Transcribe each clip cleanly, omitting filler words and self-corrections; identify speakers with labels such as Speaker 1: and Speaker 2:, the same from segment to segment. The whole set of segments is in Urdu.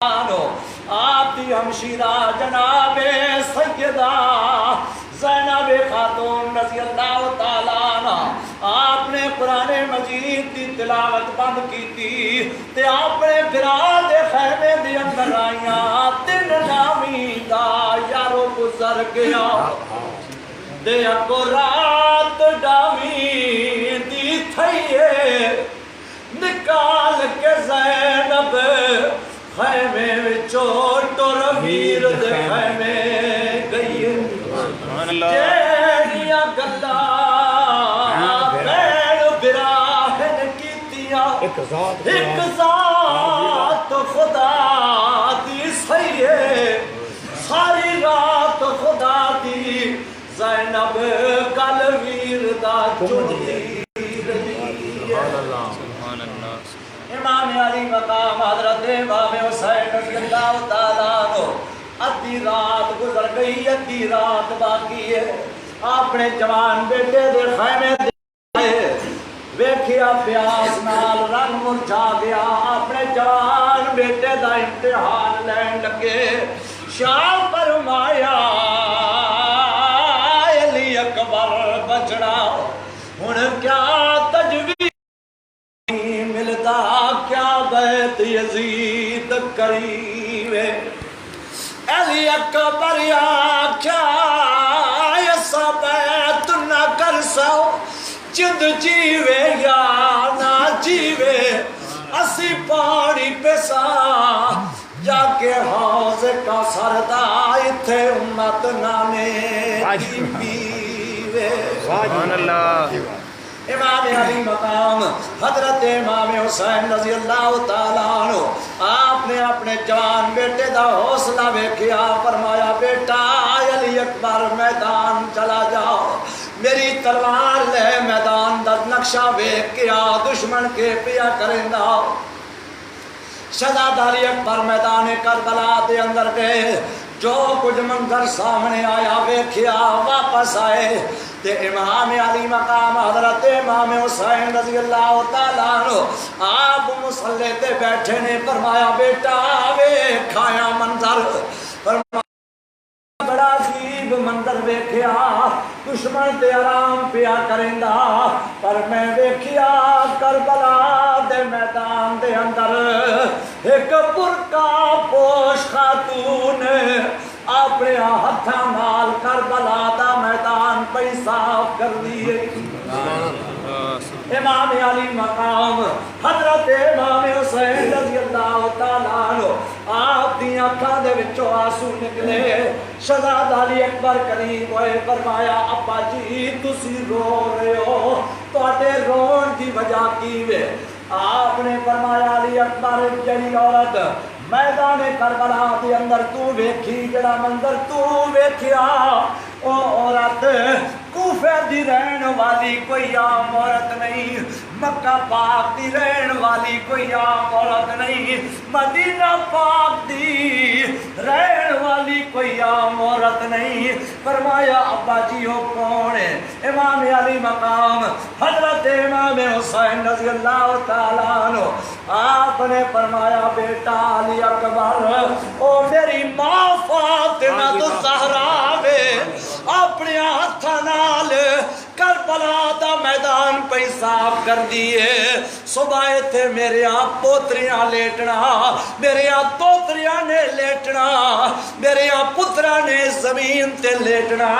Speaker 1: آپ کی ہمشیرہ جناب سیدہ زینب خاتون رضی اللہ تعالیٰ عنہ آپ نے قرآن مجید کی تلاوت بند کی تھی تے آپ نے گرا دے خیمے دے اندر آئیاں تین نامی دا یارو گزر گیا دے اکو رات ڈامی دی تھئیے نکال کے زینب خیمے وچوں ٹر ویر دے خیمے گئی جیڑیاں گلا بین براہن کیتیاں ایک ذات خدا دی صحیح ہے ساری رات خدا دی زینب کل ویر دا چنی امام علی مقام حضرت امام حسین رضی اللہ تعالیٰ عنہ ادھی رات گزر گئی ادھی رات باقی ہے آپ نے جوان بیٹے دے خیمے دے ویکھیا پیاس نال رنگ مرجھا گیا آپ نے جوان بیٹے دا امتحان لین لگے شاہ فرمایا علی اکبر بچڑا ہن کیا تجویز ملتا کیا بیت یزید قریب علی اکبر آکھیا ایسا بیت نہ کر سو جد جیوے یا نہ جیوے اسی پانی پیسا جا کے حوض کا سردا اتھے امت نامے کی پیوے
Speaker 2: سبحان اللہ
Speaker 1: امام علی مقام حضرت امام حسین رضی اللہ تعالیٰ عنہ آپ نے اپنے جوان بیٹے دا حوصلہ ویکھیا فرمایا بیٹا علی اکبر میدان چلا جاؤ میری تلوار لے میدان دا نقشہ ویکھ کے آ دشمن کے پیا کریں گا شہزادہ علی اکبر میدان کربلا دے اندر گئے جو کچھ منظر سامنے آیا ویکھیا واپس آئے تے امام علی مقام حضرت امام حسین رضی اللہ تعالیٰ عنہ آپ مصلی تے بیٹھے نے فرمایا بیٹا ویکھایا منظر فرمایا بڑا عجیب منظر ویکھیا دشمن تے آرام پیا کریندا پر میں ویکھیا کربلا دے میدان دے اندر ایک برقع پوش خاتون اپنے ہتھاں نال کربلا دا میدان پئی صاف کر دیے امام علی مقام حضرت امام حسین رضی اللہ تعالیٰ عنہ آپ دی اکھاں دے وچوں آنسو نکلے شہزادہ علی اکبر قریب ہوئے فرمایا ابا جی تسی رو رہے ہو تواڈے رون دی وجہ کی وے آپ نے فرمایا علی اکبر جڑی عورت میدان کربلا دے اندر تو ویکھی جڑا منظر تو ویکھیا او عورت کوفے دی رہن والی کوئی عام عورت نہیں مکہ پاک دی رہن والی کوئی عام عورت نہیں مدینہ پاک دی رہن والی کوئی عام عورت نہیں فرمایا ابا جی ہو کون ہے امام علی مقام حضرت امام حسین رضی اللہ تعالیٰ عنہ آپ نے فرمایا بیٹا علی اکبر او میری ماں فاطمہ الزہرا وے اپنے ہاتھاں نال کربلا دا میدان پہ صاف کر دیے صبح تھے میرے آپ پوتریاں لیٹنا میرے آپ پوتریاں نے لیٹنا میرے آپ پترا نے زمین تے لیٹنا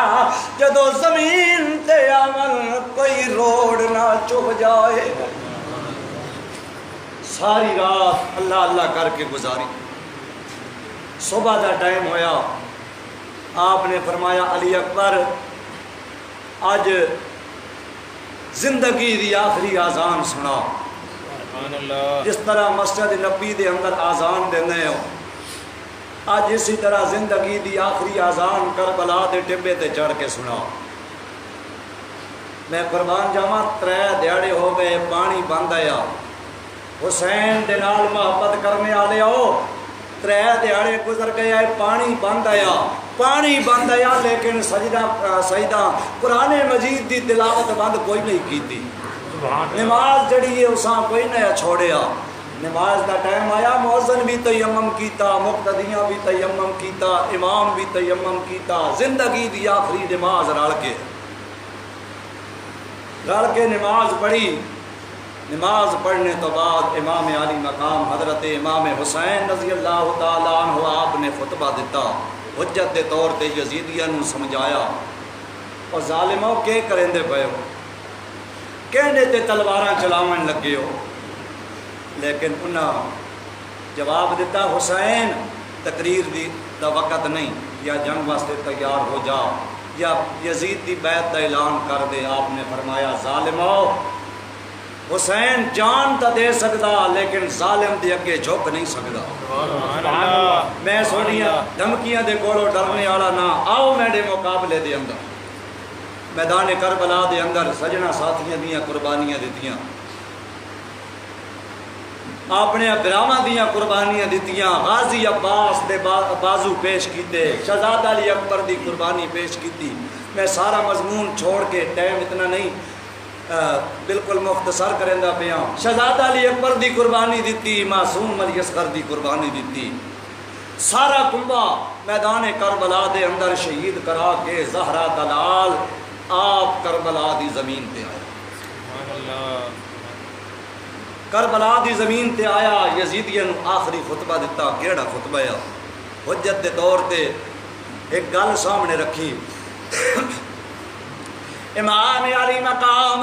Speaker 1: جدو زمین تے عمل کوئی روڑ نہ چوب جائے ساری رات اللہ اللہ کر کے گزاری صبح دا ٹائم ہویا آپ نے فرمایا علی اکبر آج زندگی دی آخری آزان سنا جس طرح مسجد نبی دے اندر آزان دینے ہو آج اسی طرح زندگی دی آخری آزان کربلا دے ٹبے تے چڑھ کے سنا میں قربان جاواں 3 دیہڑے ہو گئے پانی بند آیا حسین دے نال محبت کرنے والے ہو 3 دیہڑے گزر گیا پانی بند آیا لیکن سجدہ قرآن مجید دی تلاوت بند کوئی نہیں کیتی نماز جڑی ہے اساں کوئی نہ چھوڑیا نماز دا ٹائم آیا، مؤذن بھی تیمم کیتا، مقتدیاں بھی تیمم کیتا، امام بھی تیمم کیتا، زندگی دی آخری نماز رل کے نماز پڑھی۔ نماز پڑھنے تو بعد امام علی مقام حضرت امام حسین رضی اللہ تعالیٰ عنہ آپ نے خطبہ دیتا، حجت دے طور تے یزیدیاں نو سمجھایا، اور ظالموں کے کرندے پئے ہو، کہنے تے تلواراں چلاون لگے ہو، لیکن انہاں جواب دیتا حسین تقریر دی دا وقت نہیں، یا جنگ واسطے تیار ہو جا یا یزید دی بیعت دا اعلان کر دے۔ آپ نے فرمایا ظالمو، حسین جان تا دے سکدا لیکن ظالم دے اگے جھک نہیں سکدا۔ میں سونیاں دھمکیاں دے کولوں ڈرنے والا نہ، آؤ میرے مقابلے دے اندر میدان کربلا دے اندر سجنا ساتھیاں دیاں قربانیاں دتیاں، اپنے براواں دیاں قربانیاں دتیاں، غازی عباس دے بازو پیش کیتے، شہزادہ علی اکبر دی قربانی پیش کیتی۔ میں سارا مضمون چھوڑ کے ٹائم اتنا نہیں بالکل مختصر کرندہ پیا، شہزادہ علی اکبر دی قربانی دیتی، معصوم علی اصغر دی قربانی دیتی، سارا کنبہ میدان کربلا دے اندر شہید کرا کے زہرا دلال آپ کربلا دی زمین تے آیا، کربلا دی زمین تے آیا، یزیدیاں نو آخری خطبہ دیتا۔ کیڑا خطبہ ہے؟ حجت دے طور تے ایک گل سامنے رکھی، امام علی مقام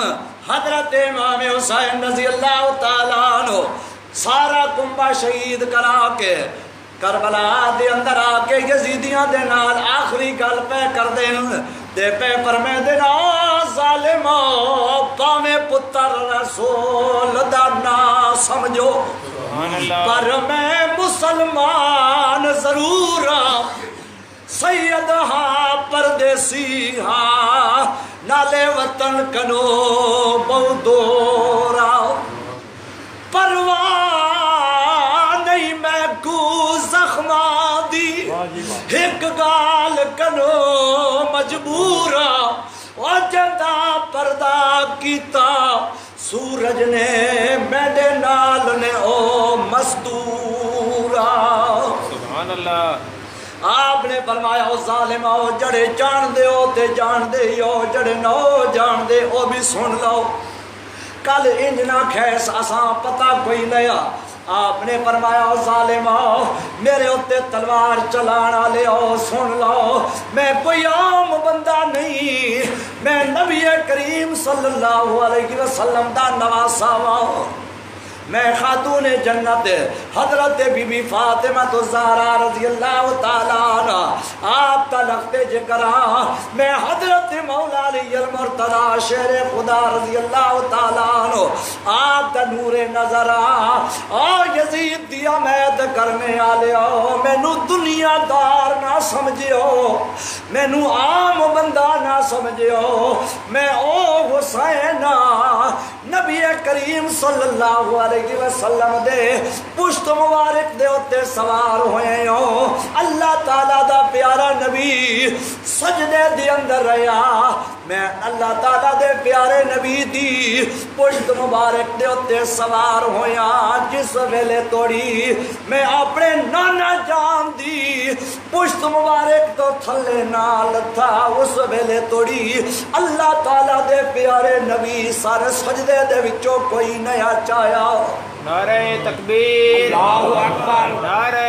Speaker 1: حضرت امام حسین رضی اللہ تعالیٰ عنہ سارا کنبہ شہید کرا کے کربلا دے اندر آ کے یزیدیاں دے نال آخری گل پہ کر دے پہ فرمے دینا ظالمو، پاویں پتر رسول دا نا سمجھو پر میں مسلمان ضرور ہاں، سید ہاں پردیسی ہاں، نالے وطن کنو بہو دورا، پرواہ نہیں میں کو زخمہ دی، ایک گال کنو مجبورا، اور جندہ پردہ کیتا سورج نے میڈے نال نے او مستورا۔
Speaker 2: سبحان اللہ۔
Speaker 1: آپ نے فرمایا او ظالمو، جڑے جان دے ہو تے جان دے ہو، جڑے نو جان دے او بھی سن لو، کل انج نہ کھیس اساں پتہ کوئی نیا۔ آپ نے فرمایا او ظالمو، میرے اتے تلوار چلانا لے او سن لو، میں کوئی عام بندہ نہیں، میں نبی کریم صلی اللہ علیہ وسلم دا نواسا ہوں، میں خاتون جنت حضرت بی بی فاطمہ الزہرا رضی اللہ تعالیٰ عنہ آپ تا لختے جکرا، میں حضرت مولا علی المرتضی شیر خدا رضی اللہ تعالیٰ عنہ آپ تا نور نظر یزید دی امید کرنے آلیو، میں نو دنیا دار نہ سمجھیو، میں نو عام بندہ نہ سمجھیو، میں او حسین نبی کریم صلی اللہ علیہ وسلم دے پشت مبارک دے ہوتے سوار ہوئے ہو، اللہ تعالیٰ دا پیارا نبی سجدے دی اندر رہا، میں اللہ تعالیٰ دے پیارے نبی دی پشت مبارک دے ہوتے سوار ہویا، جس ویلے توڑی میں اپنے نانا جان دی پشت مبارک تو تھلے نال تھا، اس ویلے توڑی اللہ تعالیٰ دے پیارے نبی سارے سجدے دے وچوں کوئی نیا چایا۔
Speaker 2: نعرہ تکبیر،
Speaker 3: اللہ اکبر،
Speaker 2: نعرہ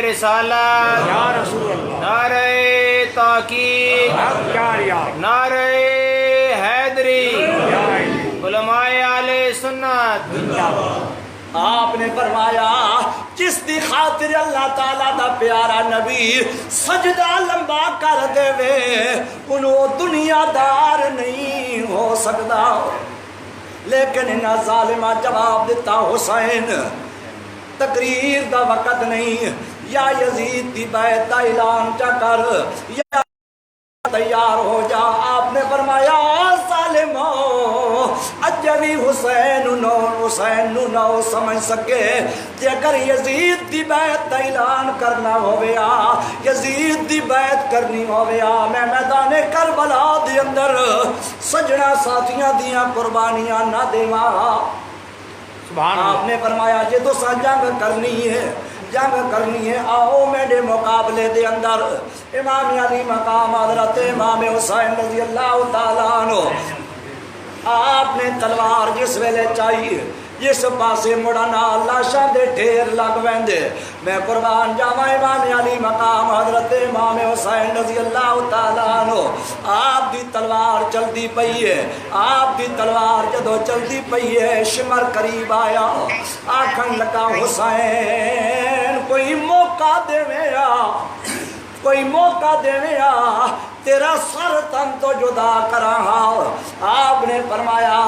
Speaker 2: رسالت،
Speaker 3: یا رسول اللہ،
Speaker 2: نعرہ تاکید،
Speaker 3: حق جاریہ،
Speaker 2: نعرہ حیدری،
Speaker 3: یا علی،
Speaker 2: علماء اہل سنت۔
Speaker 1: آپ نے فرمایا جس دی خاطر اللہ تعالیٰ دا پیارا نبی سجدہ لمبا کر دے وے انہوں دنیا دار نہیں ہو سکتا، لیکن انہاں ظالمہ جواب دیتا حسین تقریر دا وقت نہیں، یا یزید دی بیعت دا اعلان چا کر یا تیار ہو جا۔ آپ نے فرمایا ظالمو اجوی حسین نو سمجھ سکے کہ اگر یزید دی بیعت دا اعلان کرنا ہویا، یزید دی بیعت کرنی ہویا، میں میدان کربلا دی اندر سجنا ساتھیاں دیاں قربانیاں نہ دیواں۔
Speaker 3: سبحان اللہ۔
Speaker 1: آپ نے فرمایا جے تو جنگ کرنی ہے آؤ میرے مقابلے دے اندر۔ امام علی مقام حضرت امام حسین رضی اللہ تعالیٰ عنہ، آپ نے تلوار جس ویلے چاہیے جس پاسے مڑنا لاشاں دے ڈھیر لگ ویندے، میں قربان جاواں امام علی مقام حضرت امام حسین رضی اللہ تعالیٰ عنہ، آپ دی تلوار چلدی پئی ہے، آپ دی تلوار جدو چلدی پئی ہے شمر قریب آیا، آکھن لگا حسین کوئی موقع دے میرا تیرا سر تن تو جدا کراں۔ آپ نے فرمایا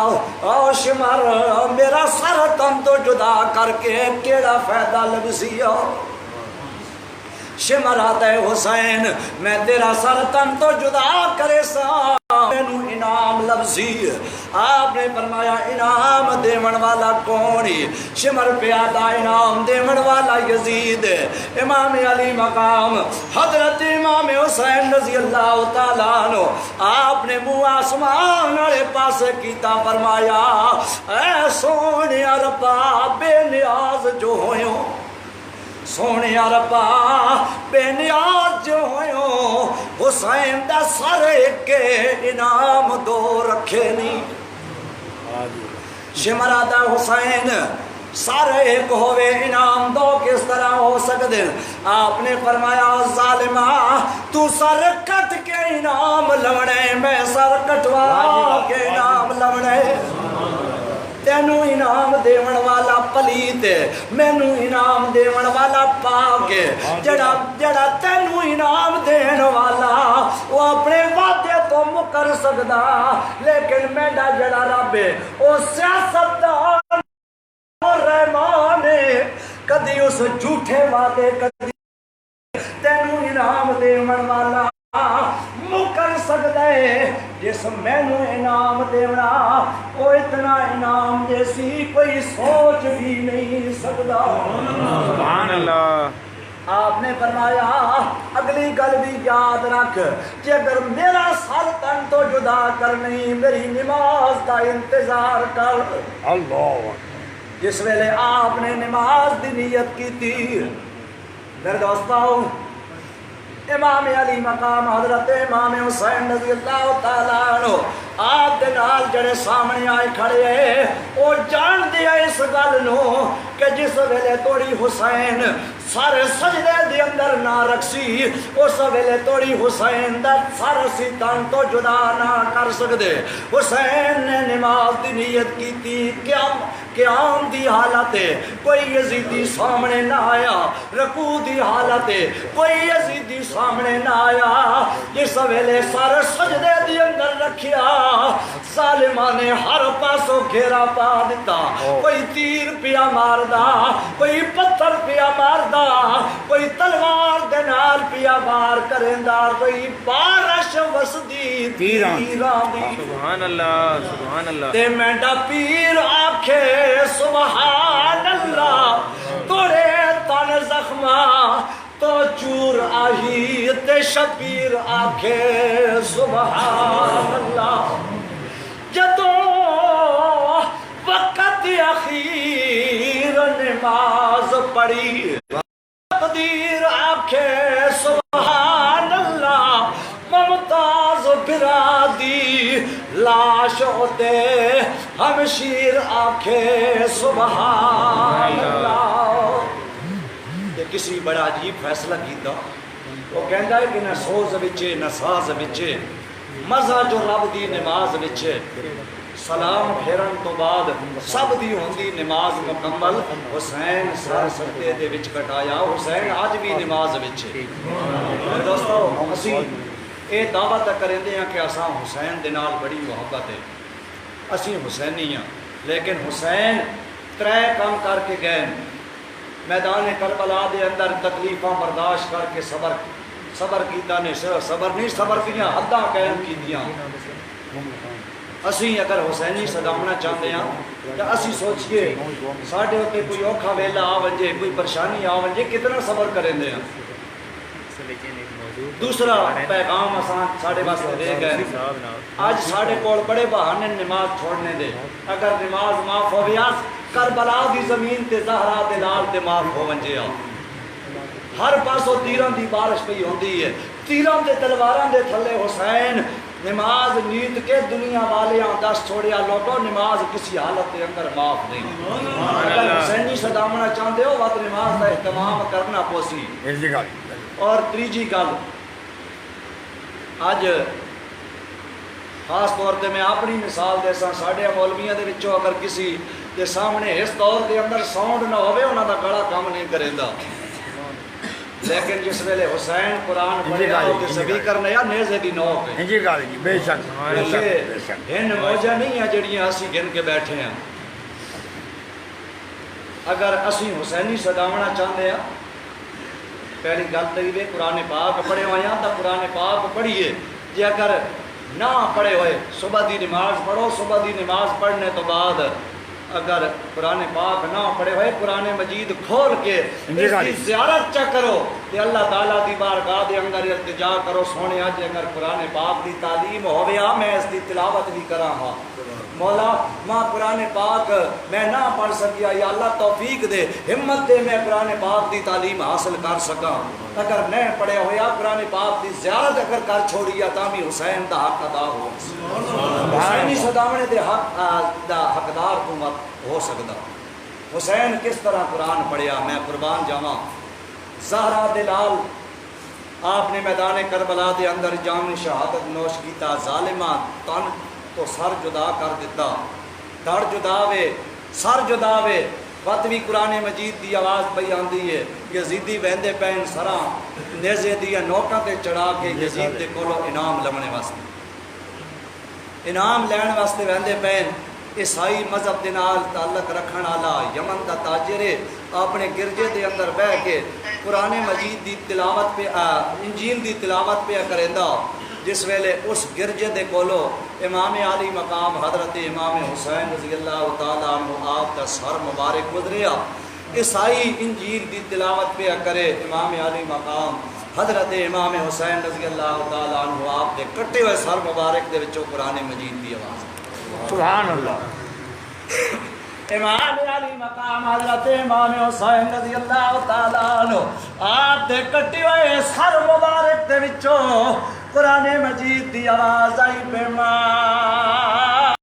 Speaker 1: او شمر میرا سر تن تو جدا کر کے کیڑا فائدہ لبسی ہو؟ شمر آتا ہے حسین میں تیرا سر تن تو جدا کرے سا مینوں انعام لبسی۔ آپ نے فرمایا انعام دیون والا کون ہی؟ شمر پیادا انعام دیون والا یزید۔ امام علی مقام حضرت امام حسین رضی اللہ تعالیٰ عنہ، آپ نے منہ آسمان والے پاس کیتا، فرمایا اے سونیا ربا بے نیاز جو ہوئے، سونے ربا بے نیاز جو ہوئے، حسین دا سر کے انعام دو رکھے نہیں۔ شمرا دا حسین سر ایک ہوئے انعام دو کس طرح ہو سکتے؟ آپ نے فرمایا ظالمہ تو سر کٹ کے انعام لونے، میں سر کٹوا کے انعام لونے۔ تینوں انعام دیون والا پلیت ہے، مینوں انعام دیون والا پاک ہے۔ جڑا تینوں انعام دین والا وہ اپنے وعدے تو مکر سکدا، لیکن میرا جڑا رب ہے وہ سیاستدان رحمان ہے، کدی اس جھوٹے وعدے کدی تینوں انعام دیون والا مکر سکتا ہے۔ جس مینوں انعام دینا وہ اتنا انعام جیسی کوئی سوچ بھی نہیں سکتا۔
Speaker 2: سبحان اللہ۔
Speaker 1: آپ نے فرمایا اگلی گل بھی یاد رکھ کہ اگر میرا سر تن تو جدا کرنی میری نماز کا انتظار کر۔
Speaker 3: اللہ
Speaker 1: جس ویلے آپ نے نماز دی نیت کی تھی، میرے دوستاؤ امام علی مقام حضرت امام حسین رضی اللہ تعالیٰ عنہ آپ دے نال جڑے سامنے آئے کھڑے ہیں وہ جان دیا اس گل نو کہ جس ویلے توڑی حسین سر سجدے دے اندر نہ رکھسی، اس ویلے توڑی حسین دا سر سی تن تو جدا نہ کر سکدے۔ حسین نے نماز دی نیت کی تھی، قیام دی حالت ہے، کوئی یزیدی سامنے نہ آیا، رکوع دی حالت ہے، کوئی یزیدی سامنے نہ آیا۔ جس ویلے سر سجدے دی اندر رکھیا ظالمہ نے ہر پاسوں گھیرا پا دیتا، کوئی تیر پیا ماردا، کوئی پتھر پیا ماردا، کوئی تلوار دے نال پیا وار کریندا، کوئی بارش وسدی تیراں دی۔
Speaker 2: سبحان اللہ سبحان اللہ۔
Speaker 1: تے مینڈا پیر آکھے سبحان اللہ، توڑے تن زخمہ تو چور آہی، تے شبیر آکھے سبحان اللہ۔ جدو وقت اخیر نماز پڑھی تقدیر آکھے سبحان اللہ، ممتاز برادی لاش ہوتے ہمشیر آکھے سبحان اللہ۔ یہ کسی بڑا عجیب فیصلہ کیتا، وہ کہندا ہے کہ نہ سوز وچے نہ ساز وچے، مزہ جو رب دی نماز وچے، سلام پھیرن تو بعد سب دی ہوندی نماز مکمل، حسین سر سجدے دے وچ کٹایا، حسین آج بھی نماز وچ ہے۔ دوستو اسی اے دعوت کریندے ہیں کہ اساں حسین دے نال بڑی محبت ہے، اسی حسینی ہاں، لیکن حسین ترے کام کر کے گئے، میدان کربلا دے اندر تکلیفاں برداشت کر کے صبر کیتا نے، صبر نہیں صبر کیاں حداں قائم کیتیاں۔ اسی اگر حسینی سدامنا چاہتے ہیں تو اسی سوچئے ساڑھے ہوتے کوئی اوکھا ویلا آ ونجے، کوئی پریشانی آ ونجے، کتنا صبر کریں دے ہیں۔ دوسرا پیغام آسان ساڑھے واسطے دے گئے، آج ساڑھے کول بڑے بہانے نماز چھوڑنے دے، اگر نماز معاف ہو گیا کربلا دی زمین تے زہرا دے لال تے معاف ہو ونجیا ہر پاسوں تیراں دی بارش پئی ہوندی ہے تیراں تے تلواراں دے تھلے حسین نماز نیت کے دنیا والے دس چھوڑیا لوگوں نماز کسی حالت کے اندر معاف نہیں اگر حسینی صدامنا چاہتے ہو وقت نماز کا اہتمام کرنا پوسی اور تیجی گل اج خاص طور پہ میں اپنی مثال دے ساں ساڈے مولویاں دے وچوں اگر کسی دے سامنے اس دور دے اندر ساؤنڈ نہ ہوئے انہاں دا گلا کام نہیں کریندا لیکن جس ویلے حسین قرآن پڑھیا ہو کہ سپیکر نے یا نیزے دی نوک ہے
Speaker 3: جی گل جی بے شک
Speaker 1: ہن موجہ نہیں ہیں جڑیاں اسی گن کے بیٹھے ہیں اگر اسی حسینی صداونا چاہتے ہیں پہلی گل تو یہ قرآن پاک پڑھے ہوئے ہیں تو قرآن پاک پڑھیے جی اگر نہ پڑھے ہوئے صبح دی نماز پڑھو صبح دی نماز پڑھنے تو بعد اگر قرآن پاک نہ پڑھے ہوئے قرآن مجید کھول کے اس کی زیارت چا کرو کہ اللہ تعالیٰ دی بارگاہ دے اندر التجا کرو سونے آج اگر قرآن پاک دی تعلیم ہوئے میں اس دی تلاوت بھی کرا ہاں مولا ماں قرآن پاک میں نہ پڑھ سکیا یا اللہ توفیق دے ہمت دے میں قرآن پاک دی تعلیم حاصل کر سکا اگر نہیں پڑھے ہویا قرآن پاک دی زیارت اگر کر چھوڑیا تامی حسین دا حق ادا ہو حسینی صدامنے دے حق دا حقدار تو مت ہو سکتا حسین کس طرح قرآن پڑھیا میں قربان جاواں زہرا دلال آپ نے میدان کربلا دے اندر جام شہادت نوش کیتا ظالمہ تن تو سر جدا کر دیتا دھڑ جدا وے سر جدا وے وقت بھی قرآن مجید دی آواز پئی آندی ہے یزیدی ویندے پین سراں نیزے دیا نوکاں تے چڑھا کے یزید دے کولو انعام لمنے واسطے انعام لین واسطے ویندے پین عیسائی مذہب دے نال تعلق رکھن والا یمن دا تاجر اپنے گرجے دے اندر بیٹھ کے قرآن مجید دی تلاوت پہ انجیل دی تلاوت پہ کریندا جس ویلے اس گرجے دے کولو امام علی مقام حضرت امام حسین رضی اللہ تعالیٰ عنہ آپ کا سر مبارک گزریا عیسائی انجیل دی تلاوت پہ کرے امام علی مقام حضرت امام حسین رضی اللہ تعالیٰ عنہ آپ دے کٹے ہوئے سر مبارک دے وچوں قرآن مجید دی آواز
Speaker 3: سبحان اللہ
Speaker 1: امام علی مقام حضرت امام حسین رضی اللہ تعالیٰ عنہ آپ دے کٹے ہوئے سر مبارک دے وچوں قرآن مجید دی آواز آئی پہ